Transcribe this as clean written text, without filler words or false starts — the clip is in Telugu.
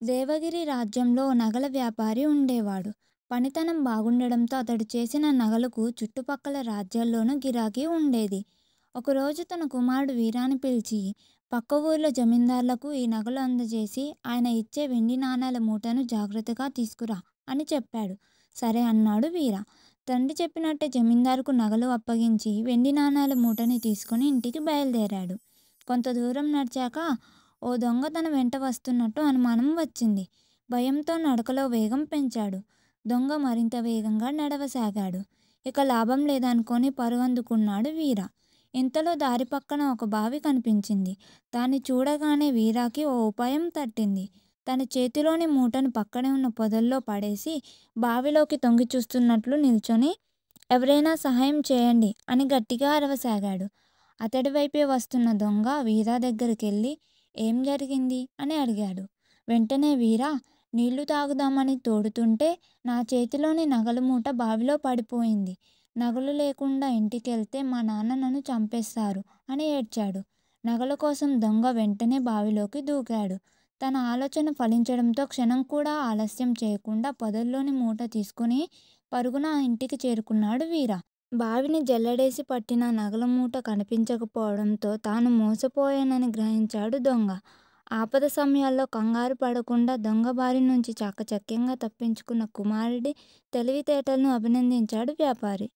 దేవగిరి రాజ్యంలో నగల వ్యాపారి ఉండేవాడు. పనితనం బాగుండడంతో అతడు చేసిన నగలకు చుట్టుపక్కల రాజ్యాల్లోనూ గిరాకీ ఉండేది. ఒకరోజు తన కుమారుడు వీరాని పిలిచి, పక్క ఊర్లో జమీందార్లకు ఈ నగలు అందజేసి ఆయన ఇచ్చే వెండి నాణేల మూటను జాగ్రత్తగా తీసుకురా అని చెప్పాడు. సరే అన్నాడు వీర. తండ్రి చెప్పినట్టే జమీందారుకు నగలు అప్పగించి వెండి నాణేల మూటని తీసుకుని ఇంటికి బయలుదేరాడు. కొంత దూరం నడిచాక ఓ దొంగ తన వెంట వస్తున్నట్టు అనుమానం వచ్చింది. భయంతో నడకలో వేగం పెంచాడు. దొంగ మరింత వేగంగా నడవసాగాడు. ఇక లాభం లేదనుకొని పరుగందుకున్నాడు వీర. ఇంతలో దారి పక్కన ఒక బావి కనిపించింది. దాన్ని చూడగానే వీరాకి ఓ ఉపాయం తట్టింది. తన చేతిలోని మూటను పక్కనే ఉన్న పొదల్లో పడేసి బావిలోకి తొంగి చూస్తున్నట్లు నిల్చొని, ఎవరైనా సహాయం చేయండి అని గట్టిగా అరవసాగాడు. అతడి వైపే వస్తున్న దొంగ వీరా దగ్గరికెళ్ళి, ఏం జరిగింది అని అడిగాడు. వెంటనే వీరా, నీళ్లు తాగుదామని తోడుతుంటే నా చేతిలోని నగల మూట బావిలో పడిపోయింది. నగలు లేకుండా ఇంటికెళ్తే మా నాన్న నన్ను చంపేస్తారు అని ఏడ్చాడు. నగల కోసం దొంగ వెంటనే బావిలోకి దూకాడు. తన ఆలోచన ఫలించడంతో క్షణం కూడా ఆలస్యం చేయకుండా పొదల్లోని మూట తీసుకుని పరుగున ఆ ఇంటికి చేరుకున్నాడు వీర. బావిని జల్లెడేసి పట్టిన నగల మూట కనిపించకపోవడంతో తాను మోసపోయానని గ్రహించాడు దొంగ. ఆపద సమయాల్లో కంగారు పడకుండా దొంగ బారి నుంచి చాకచక్యంగా తప్పించుకున్న కుమారుడి తెలివితేటలను అభినందించాడు వ్యాపారి.